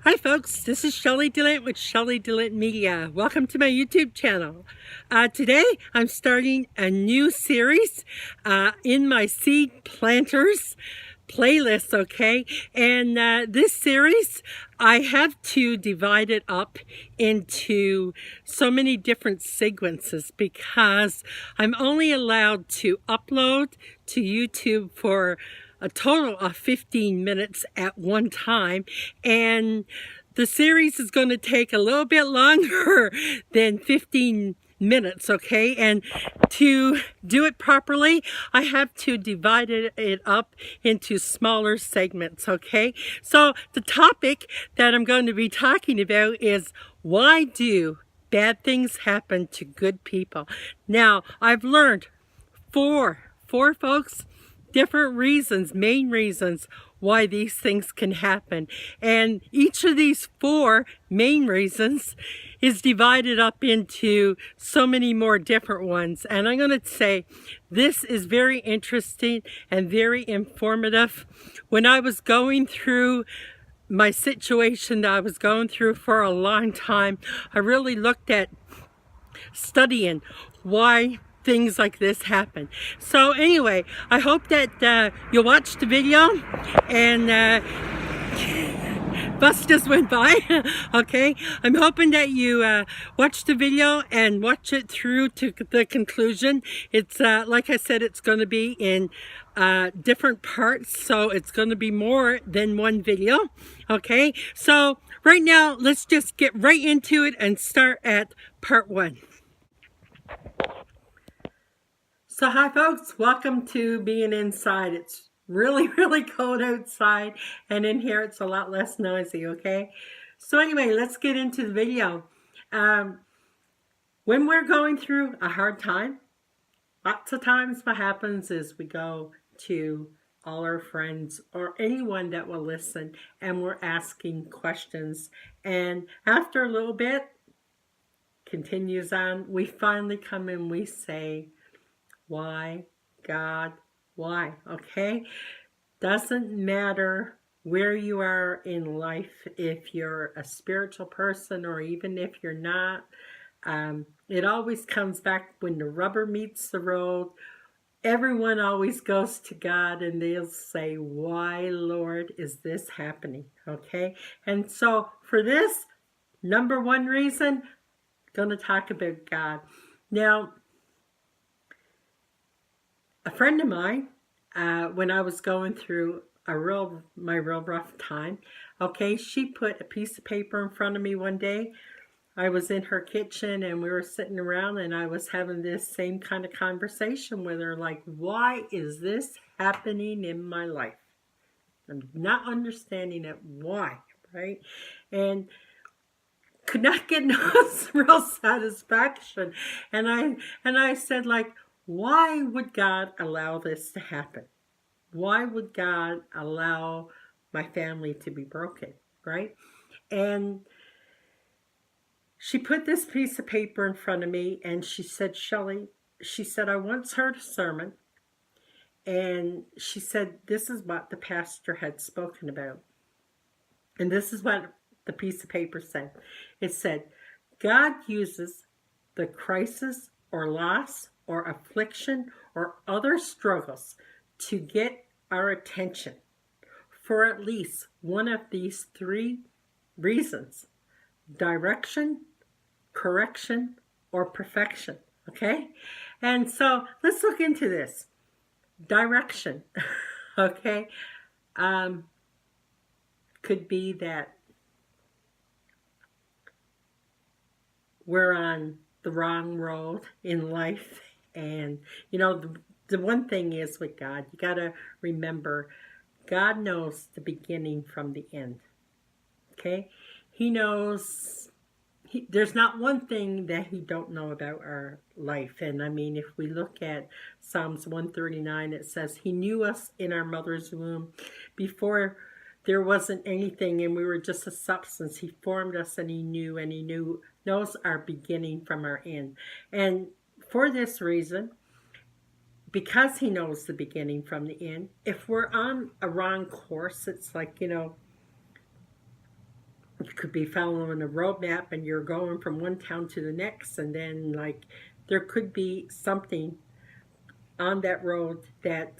Hi folks, this is Shelley DeLint with Shelley DeLint Media. Welcome to my YouTube channel. Today I'm starting a new series in my seed planters playlist, okay? And this series, I have to divide it up into so many different sequences because I'm only allowed to upload to YouTube for a total of 15 minutes at one time, and the series is going to take a little bit longer than 15 minutes, okay? And to do it properly, I have to divide it up into smaller segments, okay? So the topic that I'm going to be talking about is, why do bad things happen to good people? Now, I've learned four folks, different reasons, main reasons why these things can happen. And each of these four main reasons is divided up into so many more different ones. And I'm going to say this is very interesting and very informative. When I was going through my situation that I was going through for a long time, I really looked at studying why things like this happen. So anyway, I hope that you'll watch the video. And bus just went by. Okay, I'm hoping that you watch the video and watch it through to the conclusion. It's like I said, it's going to be in different parts, so it's going to be more than one video. Okay, so right now let's just get right into it and start at part one. So hi folks, welcome to being inside. It's really cold outside, and in here it's a lot less noisy, okay? So anyway, let's get into the video. When we're going through a hard time, lots of times what happens is we go to all our friends or anyone that will listen, and we're asking questions, and after a little bit, continues on, we finally come and we say, why, God, why? Okay? Doesn't matter where you are in life, if you're a spiritual person or even if you're not. It always comes back when the rubber meets the road. Everyone always goes to God and they'll say, why, Lord, is this happening? Okay? And so for this, number one reason, I'm going to talk about God. Now, a friend of mine, when I was going through my real rough time, okay, she put a piece of paper in front of me one day. I was in her kitchen and we were sitting around and I was having this same kind of conversation with her, like, why is this happening in my life? I'm not understanding it. Why, right? And could not get no real satisfaction. And I said, like, why would God allow this to happen? Why would God allow my family to be broken, right? And she put this piece of paper in front of me and she said, Shelley, she said, I once heard a sermon, and she said, this is what the pastor had spoken about. And this is what the piece of paper said. It said, God uses the crisis or loss or affliction or other struggles to get our attention for at least one of these three reasons: direction, correction, or perfection. Okay? And so let's look into this. Direction. Okay? Could be that we're on the wrong road in life. And, you know, the one thing is with God, you got to remember, God knows the beginning from the end. Okay? He knows, there's not one thing that he don't know about our life. And I mean, if we look at Psalms 139, it says, he knew us in our mother's womb before there wasn't anything and we were just a substance. He formed us and he knows our beginning from our end. And for this reason, because he knows the beginning from the end, if we're on a wrong course, it's like, you know, you could be following a road map and you're going from one town to the next, and then like there could be something on that road that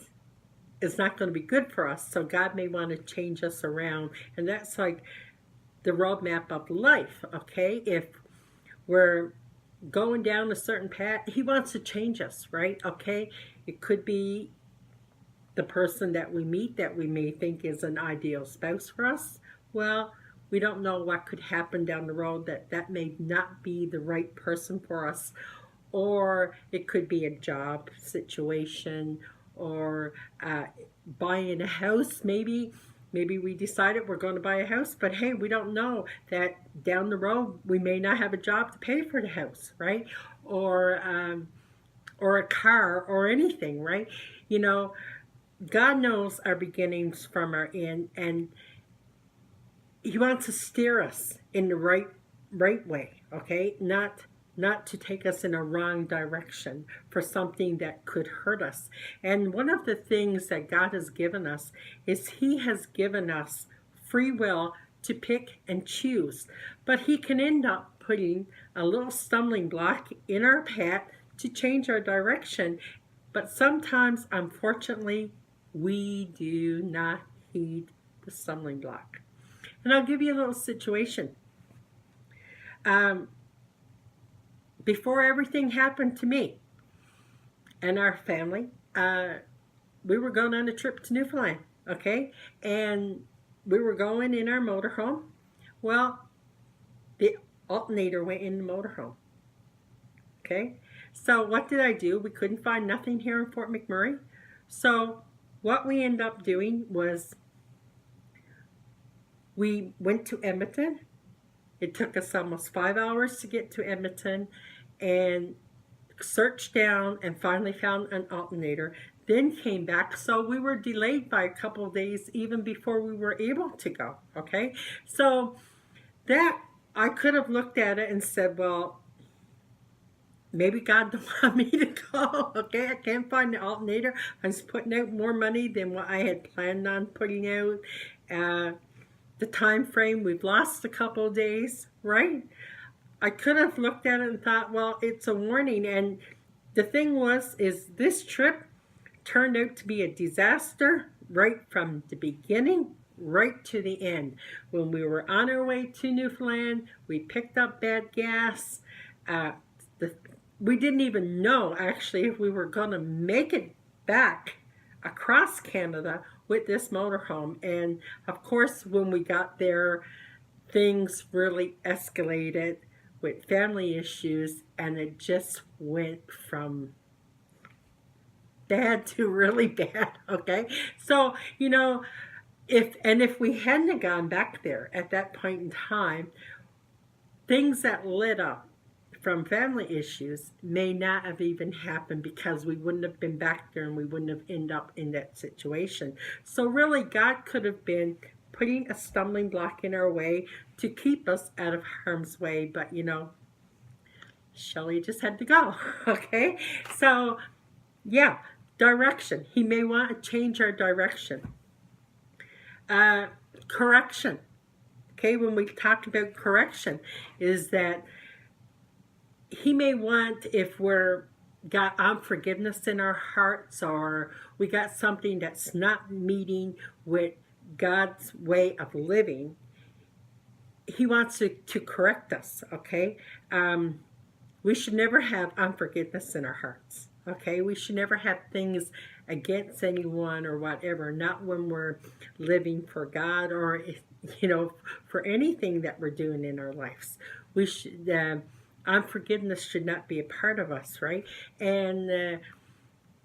is not going to be good for us. So God may want to change us around, and that's like the roadmap of life. Okay, if we're going down a certain path, He wants to change us, right? Okay, it could be the person that we meet that we may think is an ideal spouse for us. Well, we don't know what could happen down the road, that may not be the right person for us. Or it could be a job situation, or buying a house. Maybe we decided we're going to buy a house, but hey, we don't know that down the road we may not have a job to pay for the house, right? Or a car or anything, right? You know, God knows our beginnings from our end, and He wants to steer us in the right way, okay? Not to take us in a wrong direction for something that could hurt us. And one of the things that God has given us is He has given us free will to pick and choose. But He can end up putting a little stumbling block in our path to change our direction. But sometimes, unfortunately, we do not heed the stumbling block. And I'll give you a little situation. Before everything happened to me and our family, we were going on a trip to Newfoundland, okay? And we were going in our motorhome. Well, the alternator went in the motorhome, okay? So what did I do? We couldn't find nothing here in Fort McMurray. So what we ended up doing was we went to Edmonton. It took us almost 5 hours to get to Edmonton, and searched down and finally found an alternator, then came back. So we were delayed by a couple of days even before we were able to go, okay? So that, I could have looked at it and said, well, maybe God don't want me to go, okay? I can't find the alternator. I was putting out more money than what I had planned on putting out. The time frame, we've lost a couple of days, right? I could have looked at it and thought, well, it's a warning. And the thing is this trip turned out to be a disaster right from the beginning right to the end. When we were on our way to Newfoundland, we picked up bad gas. We didn't even know, actually, if we were going to make it back across Canada with this motorhome. And of course, when we got there, things really escalated with family issues, and it just went from bad to really bad, okay? So, you know, if we hadn't gone back there at that point in time, things that lit up from family issues may not have even happened, because we wouldn't have been back there and we wouldn't have ended up in that situation. So really, God could have been putting a stumbling block in our way to keep us out of harm's way. But, you know, Shelley just had to go, okay? So, yeah, direction. He may want to change our direction. Correction. Okay, when we talk about correction, is that He may want, if we're got unforgiveness in our hearts, or we got something that's not meeting with God's way of living, He wants to correct us, okay? We should never have unforgiveness in our hearts, okay? We should never have things against anyone or whatever, not when we're living for God, or, you know, for anything that we're doing in our lives. We should, unforgiveness should not be a part of us, right? And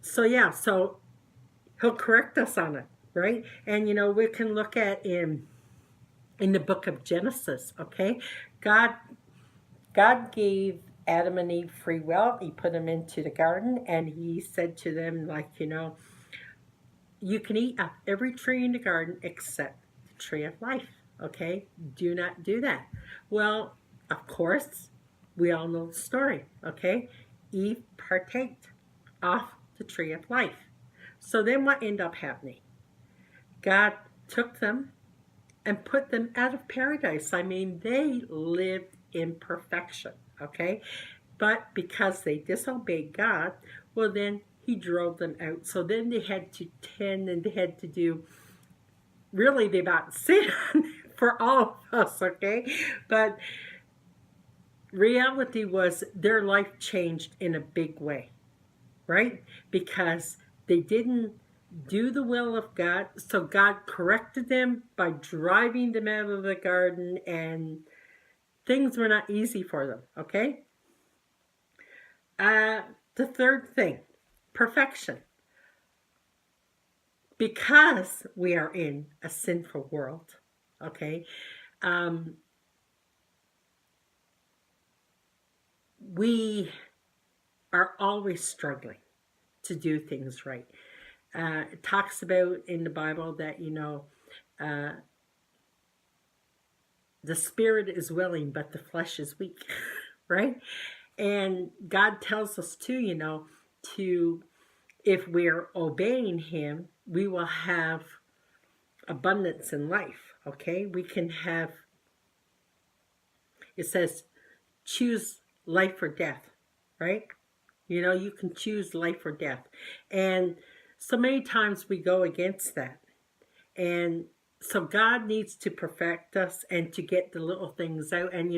so, yeah, so He'll correct us on it, right? And, you know, we can look at in the book of Genesis, okay? God gave Adam and Eve free will. He put them into the garden, and He said to them, like, you know, you can eat of every tree in the garden except the tree of life, okay? Do not do that. Well, of course, we all know the story, okay? Eve partaked of the tree of life. So then what ended up happening? God took them and put them out of paradise. I mean, they lived in perfection, okay? But because they disobeyed God, well, then he drove them out. So then they had to tend and they had to do, really, they brought sin for all of us, okay? But reality was their life changed in a big way, right? Because they didn't do the will of God. So God corrected them by driving them out of the garden, and things were not easy for them, okay? The third thing, perfection. Because we are in a sinful world, okay? We are always struggling to do things right. It talks about in the Bible that, the spirit is willing, but the flesh is weak, right? And God tells us too, to, if we're obeying him, we will have abundance in life, okay? We can have, it says, choose life or death, right? You can choose life or death. And so many times we go against that. And so God needs to perfect us and to get the little things out. And,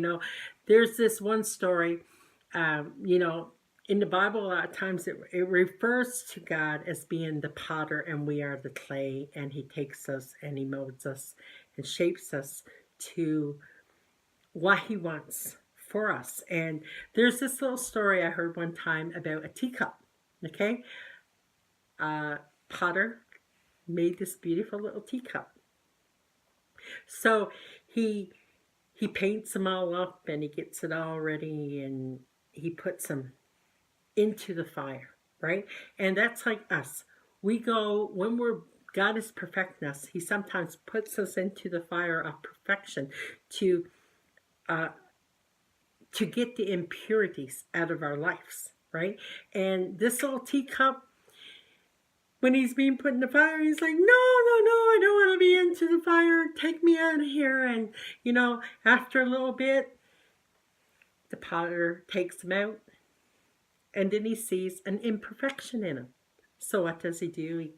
there's this one story, in the Bible, a lot of times it refers to God as being the potter and we are the clay, and he takes us and he molds us and shapes us to what he wants for us. And there's this little story I heard one time about a teacup, okay? Potter made this beautiful little teacup. So he paints them all up and he gets it all ready and he puts them into the fire, right? And that's like us. We go, when God is perfecting us, he sometimes puts us into the fire of perfection to get the impurities out of our lives, right? And this little teacup, when he's being put in the fire, he's like, no, I don't want to be into the fire. Take me out of here. And, after a little bit, the potter takes him out. And then he sees an imperfection in him. So what does he do? He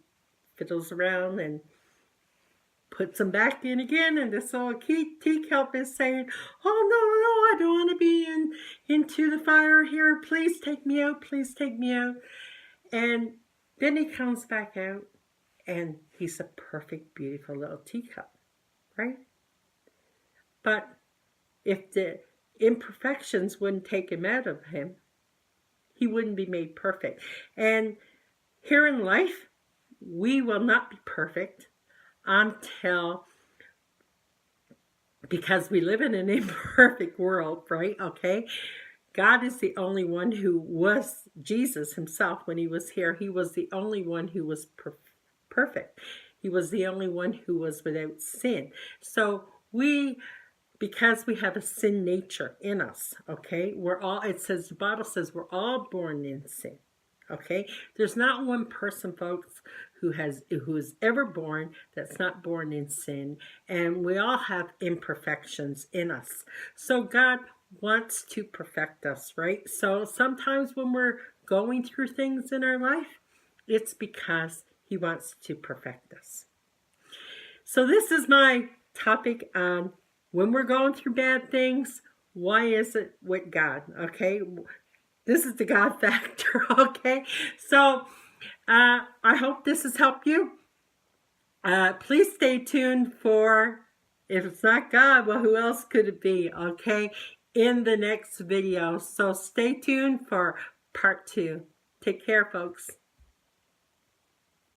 fiddles around and puts him back in again. And this little teacup is saying, oh, no, I don't want to be into the fire here. Please take me out. Please take me out. And then he comes back out and he's a perfect, beautiful little teacup, right? But if the imperfections wouldn't take him out of him, he wouldn't be made perfect. And here in life, we will not be perfect because we live in an imperfect world, right? Okay? God is the only one who was, Jesus himself, when he was here, he was the only one who was perfect. He was the only one who was without sin. So because we have a sin nature in us, okay, the Bible says we're all born in sin, okay? There's not one person, folks, who is ever born that's not born in sin, and we all have imperfections in us. So God wants to perfect us, right? So sometimes when we're going through things in our life, it's because he wants to perfect us. So this is my topic on when we're going through bad things, why is it with God, okay? This is the God factor, okay? So I hope this has helped you. Please stay tuned for, if it's not God, well, who else could it be, okay? In the next video. So stay tuned for part 2. Take care, folks.